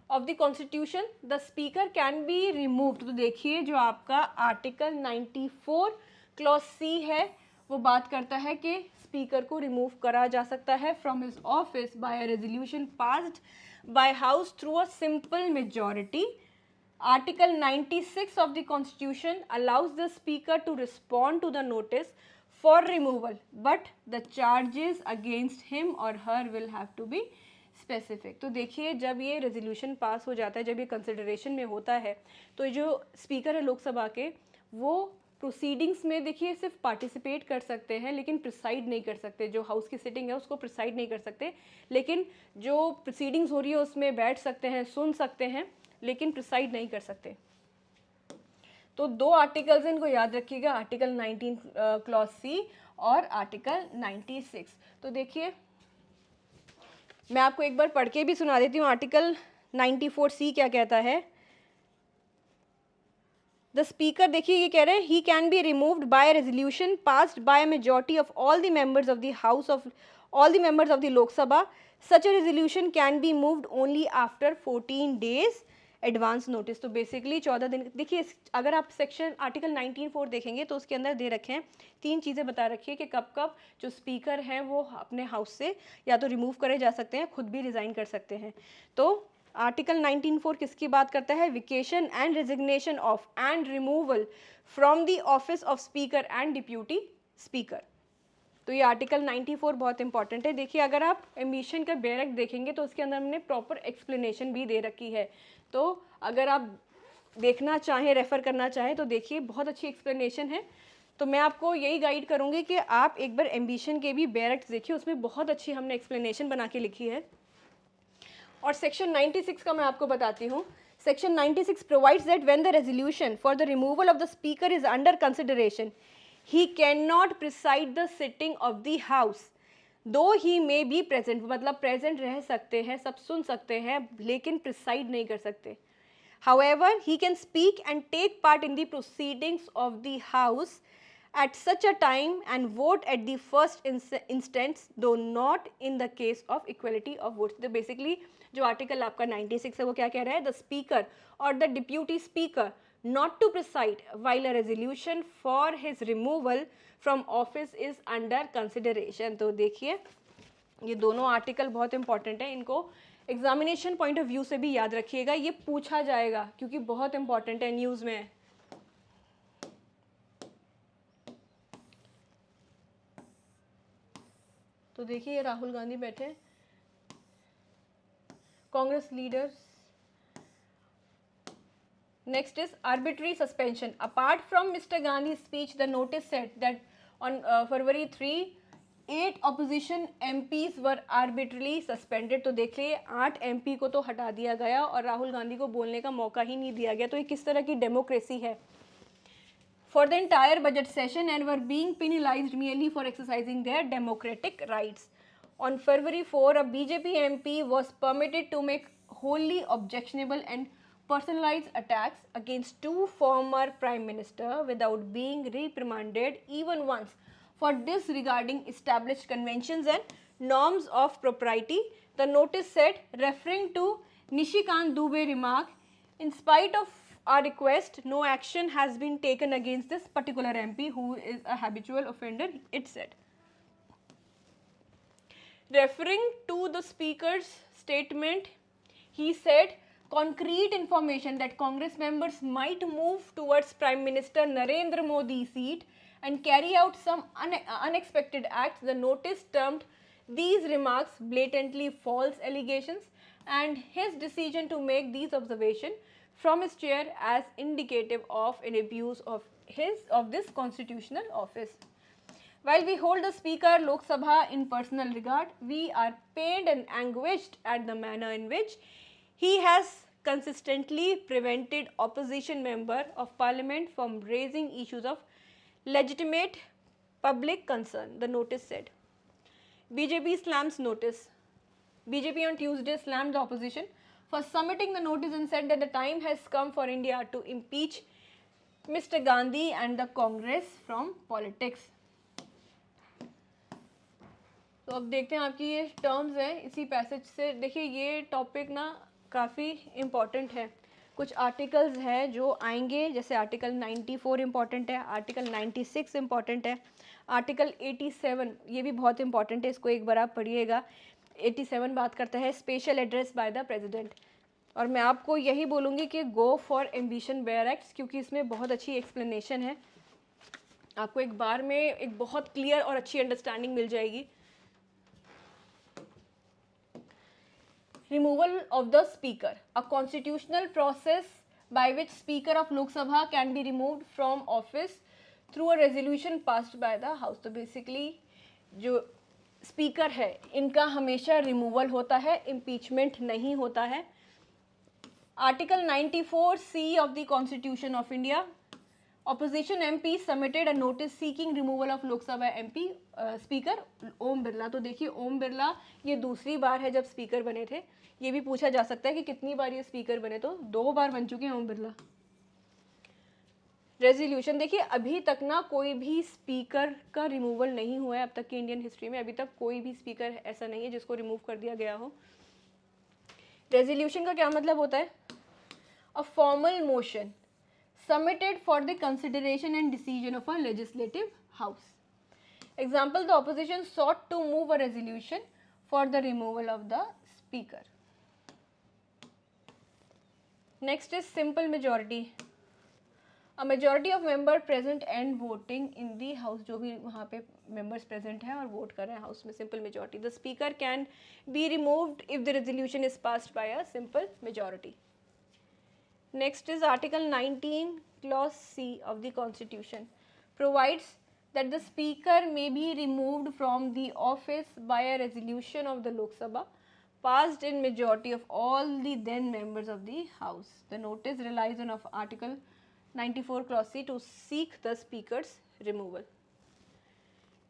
of the constitution, the speaker can be removed. तो देखिए जो आपका आर्टिकल 94 क्लॉज C है वो बात करता है कि स्पीकर को रिमूव करा जा सकता है from his office by a resolution passed by house through a simple majority. Article 96 of the Constitution allows the Speaker to respond to the notice for removal, but the charges against him or her will have to be specific. तो देखिए जब ये रेजोल्यूशन पास हो जाता है, जब ये कंसिडरेशन में होता है, तो जो स्पीकर है लोकसभा के वो प्रोसीडिंग्स में देखिए सिर्फ पार्टिसिपेट कर सकते हैं लेकिन प्रिसाइड नहीं कर सकते। जो हाउस की सिटिंग है उसको प्रिसाइड नहीं कर सकते, लेकिन जो प्रोसीडिंग्स हो रही है उसमें बैठ सकते हैं, सुन सकते हैं, लेकिन प्रिसाइड नहीं कर सकते। तो 2 आर्टिकल्स इनको याद रखिएगा, आर्टिकल 19 क्लॉज C और आर्टिकल 96। तो देखिए मैं आपको एक बार पढ़ के भी सुना देती हूँ आर्टिकल 94C क्या कहता है। द स्पीकर, देखिए ये कह रहे हैं he can be removed by resolution passed bye a majority of all the members of the house of all the members of the Lok Sabha. Such a resolution can be moved only after 14 days advance notice. तो बेसिकली 14 दिन। देखिए अगर आप सेक्शन आर्टिकल 19(4) देखेंगे तो उसके अंदर दे रखे हैं 3 चीज़ें बता रखी है कि कब कब जो स्पीकर हैं वो अपने हाउस से या तो रिमूव करे जा सकते हैं, खुद भी रिज़ाइन कर सकते हैं। तो आर्टिकल 19(4) किसकी बात करता है? Vacation and resignation of and removal from the office of speaker and deputy speaker. तो ये आर्टिकल 94 बहुत इंपॉर्टेंट है। देखिए अगर आप एम्बिशन का बैरक देखेंगे तो उसके अंदर हमने प्रॉपर एक्सप्लेनेशन भी दे रखी है। तो अगर आप देखना चाहें, रेफ़र करना चाहें तो देखिए बहुत अच्छी एक्सप्लेनेशन है। तो मैं आपको यही गाइड करूँगी कि आप एक बार एम्बिशन के भी बैरक्स देखिए, उसमें बहुत अच्छी हमने एक्सप्लेनेशन बना के लिखी है। और सेक्शन 96 का मैं आपको बताती हूँ। Section 96 provides that when the resolution for the removal of the speaker is under consideration he cannot preside the sitting of the house. दो ही मे बी प्रेजेंट, मतलब प्रेजेंट रह सकते हैं, सब सुन सकते हैं, लेकिन प्रिसाइड नहीं कर सकते. However, he can speak and take part in the proceedings of the House at such a time and vote at the first instance, though not in the case of equality of votes. तो basically जो आर्टिकल आपका 96 है वो क्या कह रहा है? The speaker or the deputy speaker not to preside while a resolution for his removal from office is under consideration. तो देखिए ये दोनों आर्टिकल बहुत इंपॉर्टेंट है, इनको एग्जामिनेशन पॉइंट ऑफ व्यू से भी याद रखिएगा, ये पूछा जाएगा क्योंकि बहुत इंपॉर्टेंट है, न्यूज़ में है. तो देखिए राहुल गांधी बैठे, Congress leaders. Next is arbitrary suspension. Apart from Mr. Gandhi's speech, the notice said that on February 3, 8 opposition MPs were arbitrarily suspended. तो देखिए 8 MP को तो हटा दिया गया और राहुल गांधी को बोलने का मौका ही नहीं दिया गया. तो ये किस तरह की डेमोक्रेसी है? For the entire budget session and were being penalized merely for exercising their democratic rights. On February 4, a BJP MP was permitted to make wholly objectionable and personalized attacks against two former prime minister without being reprimanded even once for disregarding established conventions and norms of propriety. The notice said, referring to Nishikant Dubey remark, in spite of our request, no action has been taken against this particular MP who is a habitual offender, it said. Referring to the speaker's statement, he said, concrete information that Congress members might move towards Prime Minister Narendra Modi's seat and carry out some unexpected acts. The notice termed these remarks blatantly false allegations and his decision to make these observations from his chair as indicative of an abuse of this constitutional office. While we hold the Speaker Lok Sabha in personal regard, we are pained and anguished at the manner in which he has consistently prevented opposition member of parliament from raising issues of legitimate public concern, the notice said. BJP slams notice. BJP on Tuesday slammed the opposition for submitting the notice and said that the time has come for India to impeach Mr. Gandhi and the Congress from politics. तो अब देखते हैं आपकी ये टर्म्स हैं इसी पैसेज से. देखिए ये टॉपिक ना काफ़ी इम्पॉर्टेंट है. कुछ आर्टिकल्स हैं जो आएंगे, जैसे आर्टिकल 94 इम्पॉर्टेंट है, आर्टिकल 96 इम्पॉर्टेंट है, आर्टिकल 87 ये भी बहुत इंपॉर्टेंट है, इसको एक बार आप पढ़िएगा. 87 बात करता है special address by the president. और मैं आपको यही बोलूँगी कि go for ambition bear acts, क्योंकि इसमें बहुत अच्छी एक्सप्लेनेशन है, आपको एक बार में एक बहुत क्लियर और अच्छी अंडरस्टैंडिंग मिल जाएगी. Removal of the speaker, a constitutional process by which speaker of Lok Sabha can be removed from office through a resolution passed by the house. तो basically जो speaker है इनका हमेशा removal होता है, impeachment नहीं होता है. Article 94C of the Constitution of India, opposition MP submitted a notice seeking removal of Lok Sabha MP speaker Om Birla. तो देखिए ओम बिरला ये दूसरी बार है जब स्पीकर बने थे. ये भी पूछा जा सकता है कि कितनी बार ये स्पीकर बने, तो 2 बार बन चुके हैं ओम बिरला. रेजोल्यूशन देखिए अभी तक ना कोई भी स्पीकर का रिमूवल नहीं हुआ है अब तक की इंडियन हिस्ट्री में. अभी तक कोई भी स्पीकर ऐसा नहीं है जिसको रिमूव कर दिया गया हो. रेजोल्यूशन का क्या मतलब होता है? A formal motion submitted for the consideration and decision of a legislative house. Example, the opposition sought to move a resolution for the removal of the speaker. Next is simple majority. A majority of member present and voting in the house, जो भी वहाँ पे members present हैं और vote कर रहे हैं house में, simple majority. The speaker can be removed if the resolution is passed by a simple majority. Next is Article 19 Clause C of the Constitution provides that the Speaker may be removed from the office by a resolution of the Lok Sabha passed in majority of all the then members of the House. The notice relies on of Article 94 Clause C to seek the Speaker's removal.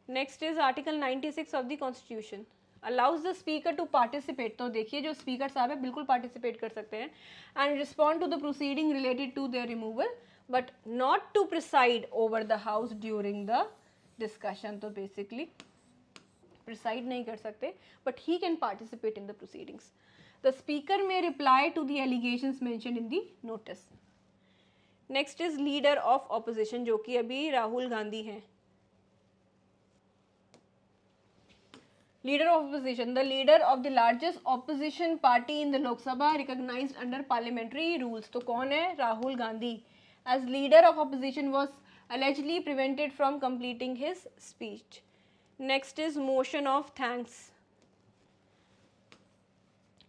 Next is article 96 of the constitution allows the speaker to participate, तो देखिए जो स्पीकर साहब है बिल्कुल पार्टिसिपेट कर सकते हैं, and respond to the proceeding related to their removal but not to preside over the house during the discussion. तो बेसिकली प्रिसाइड नहीं कर सकते but he can participate in the proceedings. The speaker may reply to the allegations mentioned in the notice. Next is leader of opposition, जो कि अभी राहुल गांधी हैं। Leader of opposition, the leader of the largest opposition party in the Lok Sabha recognized under parliamentary rules. तो कौन है? Rahul Gandhi. As leader of opposition was allegedly prevented from completing his speech. Next is motion of thanks.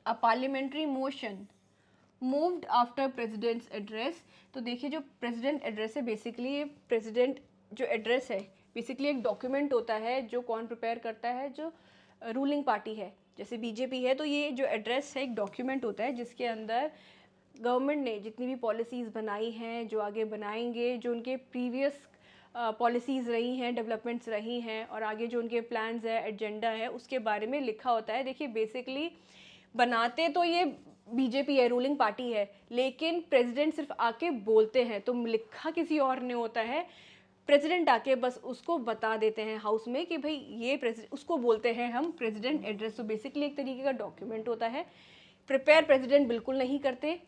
A parliamentary motion moved after president's address. तो देखिए जो president address है basically ये president जो address है basically एक document होता है जो कौन prepare करता है, जो रूलिंग पार्टी है, जैसे बीजेपी है, तो ये जो एड्रेस है एक डॉक्यूमेंट होता है जिसके अंदर गवर्नमेंट ने जितनी भी पॉलिसीज़ बनाई हैं, जो आगे बनाएंगे, जो उनके प्रीवियस पॉलिसीज़ रही हैं, डेवलपमेंट्स रही हैं, और आगे जो उनके प्लान्स है, एजेंडा है, उसके बारे में लिखा होता है। देखिए बेसिकली बनाते तो ये बीजेपी है, रूलिंग पार्टी है, लेकिन प्रेसिडेंट सिर्फ आके बोलते हैं, तो लिखा किसी और ने होता है। प्रेसिडेंट आके बस उसको बता देते हैं हाउस में कि भाई ये प्रेसिडेंट, उसको बोलते हैं हम प्रेसिडेंट एड्रेस। तो बेसिकली एक तरीके का डॉक्यूमेंट होता है। प्रिपेयर प्रेसिडेंट बिल्कुल नहीं करते,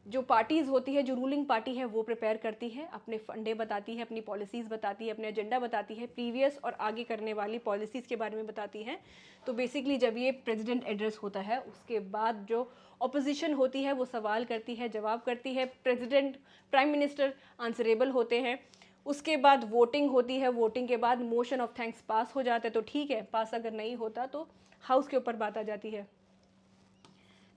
जो पार्टीज़ होती है, जो रूलिंग पार्टी है वो प्रिपेयर करती है, अपने फंडे बताती है, अपनी पॉलिसीज़ बताती है, अपने एजेंडा बताती है, प्रीवियस और आगे करने वाली पॉलिसीज़ के बारे में बताती हैं। तो बेसिकली जब ये प्रेसिडेंट एड्रेस होता है उसके बाद जो ऑपोजिशन होती है वो सवाल करती है, जवाब करती है, प्रेसिडेंट प्राइम मिनिस्टर आंसरेबल होते हैं, उसके बाद वोटिंग होती है, वोटिंग के बाद मोशन ऑफ थैंक्स पास हो जाता है तो ठीक है, पास अगर नहीं होता तो हाउस के ऊपर बात आ जाती है।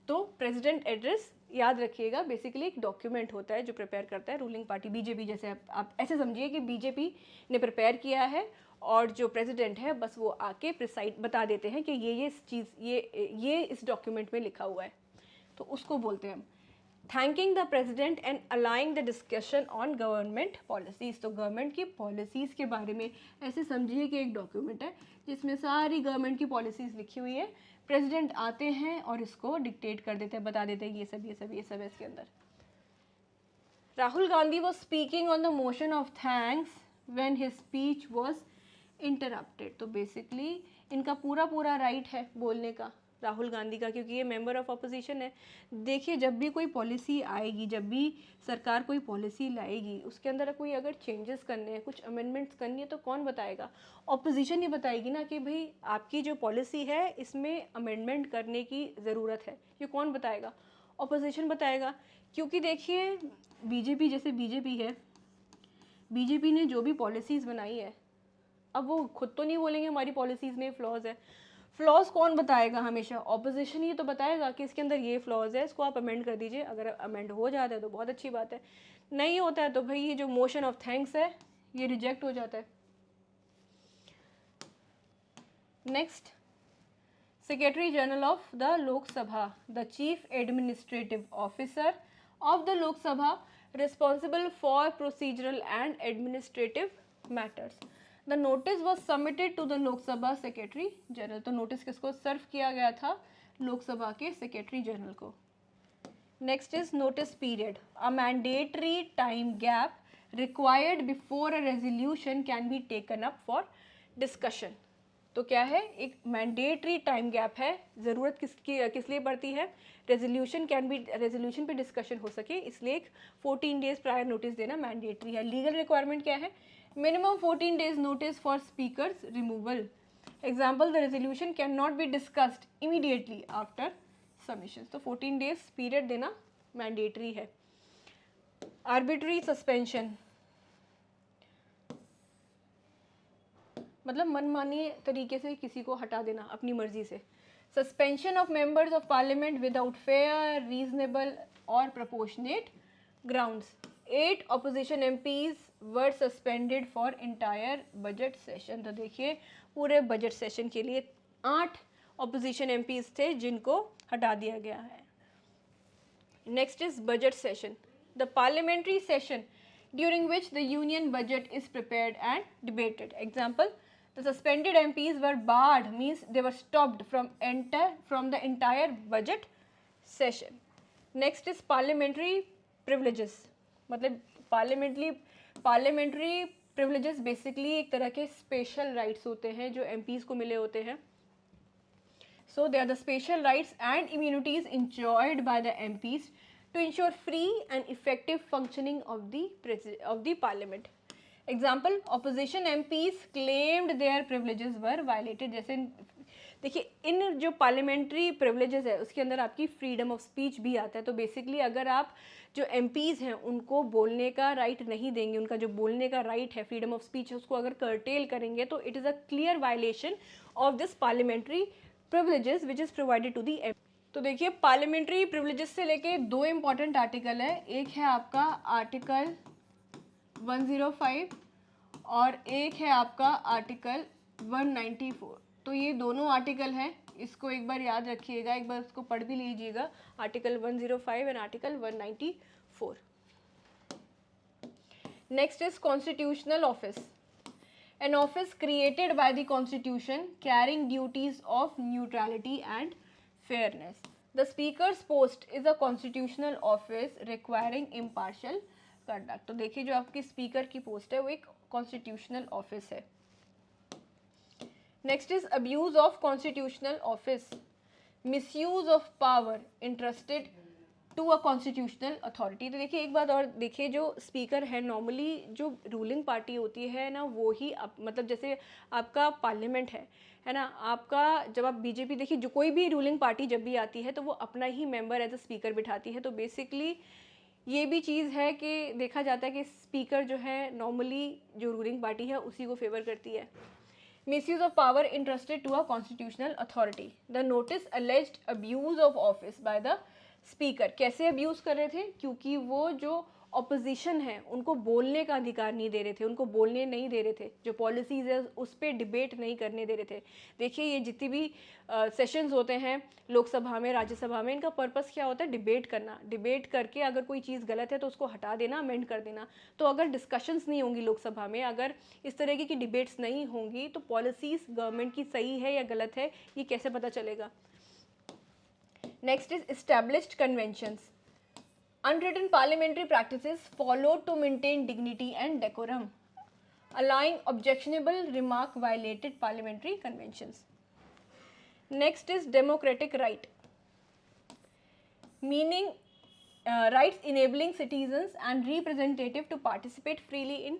तो प्रेसिडेंट एड्रेस याद रखिएगा बेसिकली एक डॉक्यूमेंट होता है जो प्रिपेयर करता है रूलिंग पार्टी, बीजेपी। जैसे आप ऐसे समझिए कि बीजेपी ने प्रिपेयर किया है और जो प्रेसिडेंट है बस वो आके प्रिसाइड बता देते हैं कि ये चीज़ ये इस डॉक्यूमेंट में लिखा हुआ है, तो उसको बोलते हैं हम thanking the president and allying the discussion on government policies. तो गवर्नमेंट की पॉलिसीज़ के बारे में ऐसे समझिए कि एक डॉक्यूमेंट है जिसमें सारी गवर्नमेंट की पॉलिसीज़ लिखी हुई है। प्रेसिडेंट आते हैं और इसको डिक्टेट कर देते हैं, बता देते हैं ये सब है इसके अंदर। Rahul Gandhi was speaking on the motion of thanks when his speech was interrupted. तो बेसिकली इनका पूरा राइट है बोलने का, राहुल गांधी का, क्योंकि ये मेंबर ऑफ अपोजिशन है। देखिए जब भी कोई पॉलिसी आएगी, जब भी सरकार कोई पॉलिसी लाएगी, उसके अंदर कोई अगर चेंजेस करने हैं, कुछ अमेंडमेंट्स करनी है, तो कौन बताएगा? ऑपोजिशन ही बताएगी ना कि भाई आपकी जो पॉलिसी है इसमें अमेंडमेंट करने की ज़रूरत है। ये कौन बताएगा? ऑपोजिशन बताएगा। क्योंकि देखिए बीजेपी जैसे बीजेपी है, बीजेपी ने जो भी पॉलिसीज़ बनाई है, अब वो खुद तो नहीं बोलेंगे हमारी पॉलिसीज़ में फ्लॉज है। फ्लॉज कौन बताएगा? हमेशा ऑपोजिशन ही तो बताएगा कि इसके अंदर ये फ्लॉज है, इसको आप अमेंड कर दीजिए। अगर अमेंड हो जाता है तो बहुत अच्छी बात है, नहीं होता है तो भाई ये जो मोशन ऑफ थैंक्स है ये रिजेक्ट हो जाता है। Next, secretary general of the Lok Sabha, the chief administrative officer of the Lok Sabha responsible for procedural and administrative matters. The notice was submitted to the Lok Sabha secretary general. तो नोटिस किसको सर्व किया गया था? लोकसभा के सेक्रेटरी जनरल को। Next is notice period, a mandatory time gap required before a resolution can be taken up for discussion. तो क्या है? एक मैंडेटरी टाइम गैप है, ज़रूरत किस लिए पड़ती है? रेजोल्यूशन पे डिस्कशन हो सके, इसलिए एक 14 डेज प्रायर नोटिस देना मैंडेटरी है। लीगल रिक्वायरमेंट क्या है? Minimum 14 days notice for speaker's removal. Example, the resolution cannot be discussed immediately after submission. तो 14 days period देना mandatory है। Arbitrary suspension, मतलब मनमानी तरीके से किसी को हटा देना अपनी मर्जी से। Suspension of members of parliament without fair, reasonable or proportionate grounds. 8 opposition MPs were suspended for entire budget session. तो देखिए पूरे बजट सेशन के लिए 8 opposition MPs थे जिनको हटा दिया गया है। Next is budget session, the parliamentary session during which the union budget is prepared and debated. Example, The suspended MPs were barred, means they were stopped from the entire budget session. Next is parliamentary privileges. मतलब parliamentary privileges basically एक तरह के special rights होते हैं जो MPs को मिले होते हैं. So they are the special rights and immunities enjoyed by the MPs to ensure free and effective functioning of the parliament. Example, opposition MPs claimed their privileges were violated. जैसे देखिए इन जो पार्लियामेंट्री प्रिविलेजेस है उसके अंदर आपकी फ्रीडम ऑफ स्पीच भी आता है. तो बेसिकली अगर आप जो MPs हैं उनको बोलने का राइट नहीं देंगे, उनका जो बोलने का राइट है, फ्रीडम ऑफ स्पीच है, उसको अगर कर्टेल करेंगे तो it is a clear violation of this parliamentary privileges which is provided to the. तो देखिए पार्लियामेंट्री प्रिविलेजेस से लेके दो इम्पॉर्टेंट आर्टिकल है. एक है आपका आर्टिकल 105 और एक है आपका आर्टिकल 194. तो ये दोनों आर्टिकल हैं, इसको एक बार याद रखिएगा, एक बार इसको पढ़ भी लीजिएगा. Article 105 and article 194. Next is constitutional office. An office created by the Constitution carrying duties of neutrality and fairness. The Speaker's post is a constitutional office requiring impartial conduct. तो देखिए जो आपकी स्पीकर की पोस्ट है वो एक कॉन्स्टिट्यूशनल ऑफिस है. Next is abuse of constitutional office. Misuse of power interested to a constitutional authority. तो देखिए एक बात और देखिए, जो स्पीकर है नॉर्मली जो रूलिंग पार्टी होती है ना वो ही मतलब जैसे आपका पार्लियामेंट है ना, आपका जब आप बीजेपी देखिए जो कोई भी रूलिंग पार्टी जब भी आती है तो वो अपना ही मेंबर एज अ स्पीकर बिठाती है. तो बेसिकली ये भी चीज़ है कि देखा जाता है कि स्पीकर जो है नॉर्मली जो रूलिंग पार्टी है उसी को फेवर करती है. Misuse of power entrusted to a constitutional authority. The notice alleged abuse of office by the speaker. कैसे अब्यूज़ कर रहे थे? क्योंकि वो जो ऑपोजिशन है उनको बोलने का अधिकार नहीं दे रहे थे, उनको बोलने नहीं दे रहे थे, जो पॉलिसीज़ है उस पर डिबेट नहीं करने दे रहे थे. देखिए ये जितनी भी सेशंस होते हैं लोकसभा में, राज्यसभा में, इनका पर्पस क्या होता है? डिबेट करना. डिबेट करके अगर कोई चीज़ गलत है तो उसको हटा देना, अमेंड कर देना. तो अगर डिस्कशंस नहीं होंगी लोकसभा में, अगर इस तरीके की डिबेट्स नहीं होंगी तो पॉलिसीज़ गवर्नमेंट की सही है या गलत है ये कैसे पता चलेगा. Next is established conventions. Unwritten parliamentary practices followed to maintain dignity and decorum. Allowing objectionable remark violated parliamentary conventions. Next is democratic right. Meaning rights enabling citizens and representative to participate freely in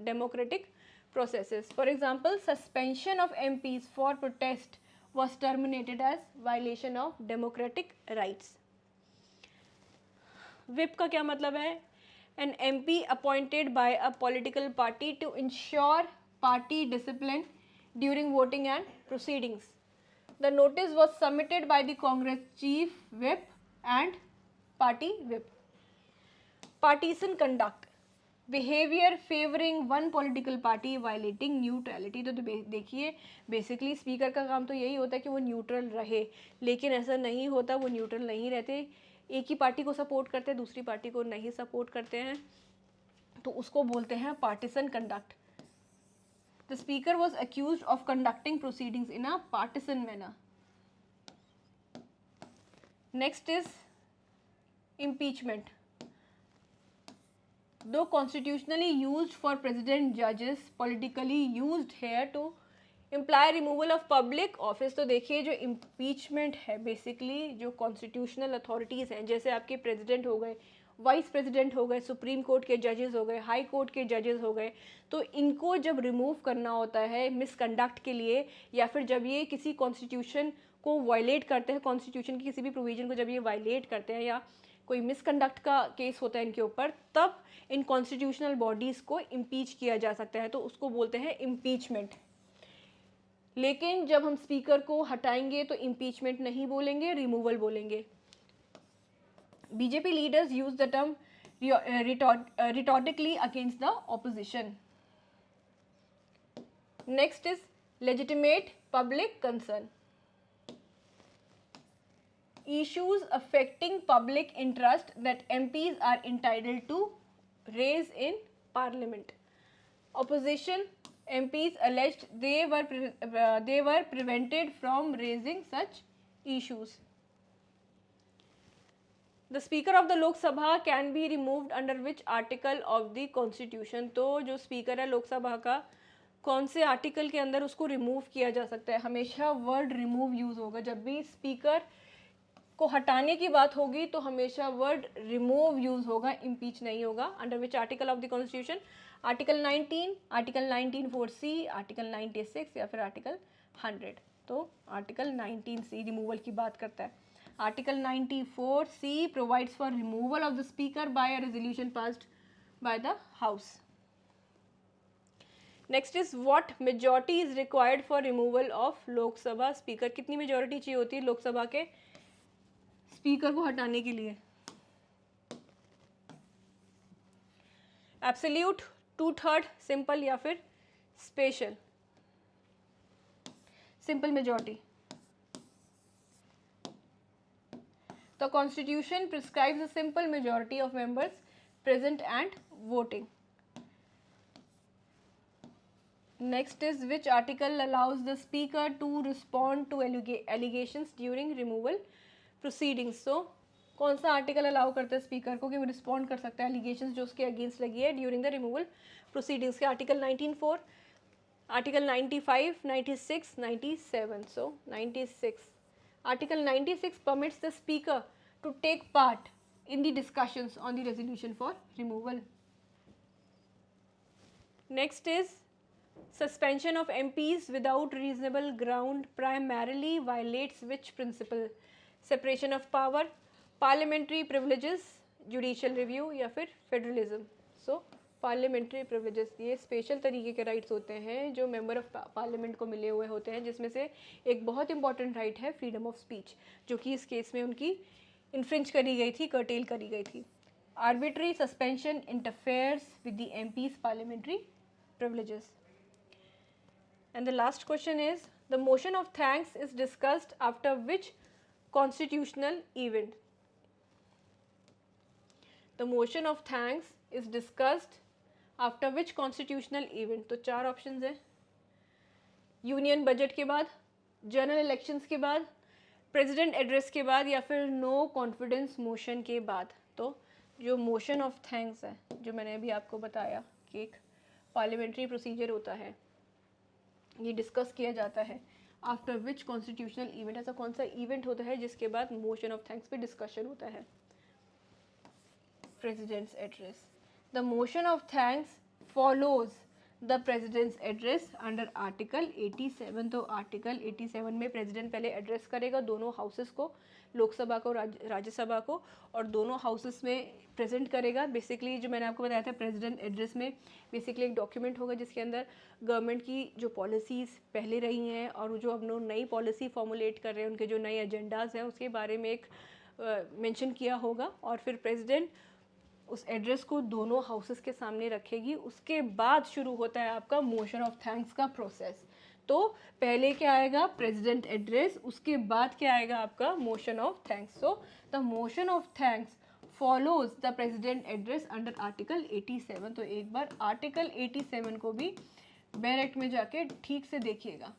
democratic processes. For example, suspension of MPs for protest was terminated as violation of democratic rights. Whip का क्या मतलब है? An MP appointed by a political party to ensure party discipline during voting and proceedings. The notice was submitted by the Congress chief whip and party whip. Partisan conduct. Behaviour favouring one political party violating neutrality. तो देखिए बेसिकली स्पीकर का काम तो यही होता है कि वो न्यूट्रल रहे, लेकिन ऐसा नहीं होता, वो न्यूट्रल नहीं रहते, एक ही पार्टी को सपोर्ट करते हैं, दूसरी पार्टी को नहीं सपोर्ट करते हैं, तो उसको बोलते हैं partisan conduct. The speaker was accused of conducting proceedings in a partisan manner. Next is impeachment. Though constitutionally used for president जजेस politically used here to imply removal of public office. तो देखिए जो इम्पीचमेंट है बेसिकली जो कॉन्स्टिट्यूशनल अथॉरिटीज़ हैं, जैसे आपके प्रेसिडेंट हो गए, वाइस प्रेसिडेंट हो गए, सुप्रीम कोर्ट के जजेस हो गए, हाई कोर्ट के जजेस हो गए, तो इनको जब रिमूव करना होता है मिसकंडक्ट के लिए, या फिर जब ये किसी कॉन्स्टिट्यूशन को वायलेट करते हैं, कॉन्स्टिट्यूशन की किसी भी प्रोविजन को जब ये वायलेट करते हैं या कोई मिसकंडक्ट का केस होता है इनके ऊपर, तब इन कॉन्स्टिट्यूशनल बॉडीज़ को इम्पीच किया जा सकता है. तो उसको बोलते हैं इम्पीचमेंट. लेकिन जब हम स्पीकर को हटाएंगे तो इम्पीचमेंट नहीं बोलेंगे, रिमूवल बोलेंगे. BJP leaders use the term rhetorically against the opposition. Next is legitimate public concern. Issues affecting public interest that MPs are entitled to raise in Parliament. Opposition MPs alleged they were prevented from raising such issues. The Speaker of the Lok Sabha can be removed under which article of the Constitution? तो जो स्पीकर है लोकसभा का, कौन से आर्टिकल के अंदर उसको रिमूव किया जा सकता है? हमेशा वर्ड रिमूव यूज होगा जब भी स्पीकर को हटाने की बात होगी, तो हमेशा वर्ड रिमूव यूज होगा, इम्पीच नहीं होगा. Under which article of the constitution? Article 19, article 19(4)(c), article 96 या फिर आर्टिकल 100. तो आर्टिकल 19(c) रिमूवल की बात करता है. Article 94(c) provides for removal of the speaker by a resolution passed by the house. Next is what majority is required for removal of Lok Sabha speaker? कितनी मेजोरिटी चाहिए होती है लोकसभा के स्पीकर को हटाने के लिए? एब्सोल्यूट, 2/3, सिंपल या फिर special? Simple majority. The Constitution prescribes a simple majority of members present and voting. Next is which article allows the speaker to respond to allegations during removal proceedings? So कौन सा आर्टिकल अलाउ करता है स्पीकर को कि वो रिस्पॉन्ड कर सकता है एलिगेशंस जो उसके अगेंस्ट लगी है ड्यूरिंग द रिमूवल प्रोसीडिंग्स के? Article 19(4), article 95, 96, 97. So 96. Article 96 permits the speaker to take part in the discussions on the resolution for removal. Next is suspension of MPs without reasonable ground primarily violates which principle? Separation of power, parliamentary privileges, judicial review या फिर federalism. So पार्लियामेंट्री प्रिविलेजेस, ये स्पेशल तरीके के राइट्स होते हैं जो मेंबर ऑफ पार्लियामेंट को मिले हुए होते हैं, जिसमें से एक बहुत इंपॉर्टेंट राइट है फ्रीडम ऑफ स्पीच, जो कि इस केस में उनकी इन्फ्रिंज करी गई थी, कर्टेल करी गई थी. Arbitrary suspension interferes with the MPs parliamentary privileges. And the last question is the motion of thanks is discussed after which constitutional event? The motion of thanks is discussed after which constitutional event? तो 4 ऑप्शंस हैं. यूनियन बजट के बाद, जनरल इलेक्शंस के बाद, प्रेसिडेंट एड्रेस के बाद या फिर नो कॉन्फिडेंस मोशन के बाद. तो जो मोशन ऑफ थैंक्स है, जो मैंने अभी आपको बताया कि एक पार्लियामेंट्री प्रोसीजर होता है, ये डिस्कस किया जाता है आफ्टर विच कॉन्स्टिट्यूशनल इवेंट. ऐसा कौन सा इवेंट होता है जिसके बाद मोशन ऑफ थैंक्स पे डिस्कशन होता है? President's address. The motion of thanks follows the president's address under article 87. तो आर्टिकल 87 में प्रेसिडेंट पहले एड्रेस करेगा दोनों हाउसेस को, लोकसभा को, राज्यसभा को, और दोनों हाउसेस में प्रेजेंट करेगा. बेसिकली जो मैंने आपको बताया था, प्रेसिडेंट एड्रेस में बेसिकली एक डॉक्यूमेंट होगा जिसके अंदर गवर्नमेंट की जो पॉलिसीज़ पहले रही हैं और जो अब नई पॉलिसी फॉर्मुलेट कर रहे हैं, उनके जो नए एजेंडाज हैं उसके बारे में एक मेंशन किया होगा. और फिर प्रेसिडेंट उस एड्रेस को दोनों हाउसेस के सामने रखेगी. उसके बाद शुरू होता है आपका मोशन ऑफ थैंक्स का प्रोसेस. तो पहले क्या आएगा? प्रेसिडेंट एड्रेस, उसके बाद क्या आएगा? आपका motion of thanks. So the motion of thanks follows the president address under article 87. तो एक बार आर्टिकल 87 को भी बैरेक्ट में जाके ठीक से देखिएगा.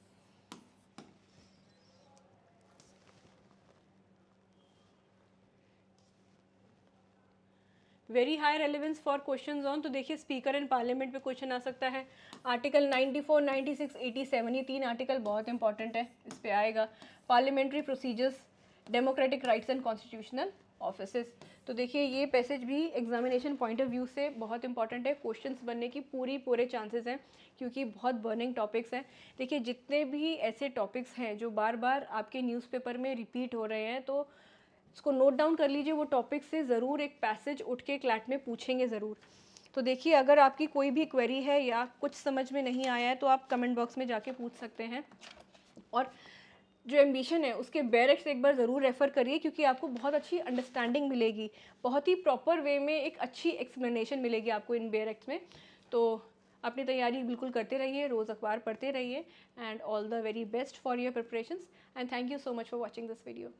Very high relevance for question on. तो देखिए स्पीकर इन पार्लियामेंट पे क्वेश्चन आ सकता है. आर्टिकल 94, 96, 87, ये 3 आर्टिकल बहुत इंपॉर्टेंट है, इस पे आएगा. Parliamentary procedures, democratic rights and constitutional offices. तो देखिए ये पैसेज भी एग्जामिनेशन पॉइंट ऑफ व्यू से बहुत इंपॉर्टेंट है. क्वेश्चंस बनने की पूरे चांसेस हैं क्योंकि बहुत बर्निंग टॉपिक्स हैं. देखिए जितने भी ऐसे टॉपिक्स हैं जो बार बार आपके न्यूज़पेपर में रिपीट हो रहे हैं, तो इसको नोट डाउन कर लीजिए. वो टॉपिक से ज़रूर एक पैसेज उठ के क्लैट में पूछेंगे ज़रूर. तो देखिए अगर आपकी कोई भी क्वेरी है या कुछ समझ में नहीं आया है तो आप कमेंट बॉक्स में जाके पूछ सकते हैं. और जो एम्बिशन है उसके बैरेक्स एक बार ज़रूर रेफ़र करिए क्योंकि आपको बहुत अच्छी अंडरस्टैंडिंग मिलेगी, बहुत ही प्रॉपर वे में एक अच्छी एक्सप्लेनेशन मिलेगी आपको इन बैरेक्स में. तो अपनी तैयारी बिल्कुल करते रहिए, रोज़ अखबार पढ़ते रहिए. And all the very best for your preparations and thank you so much for watching this video.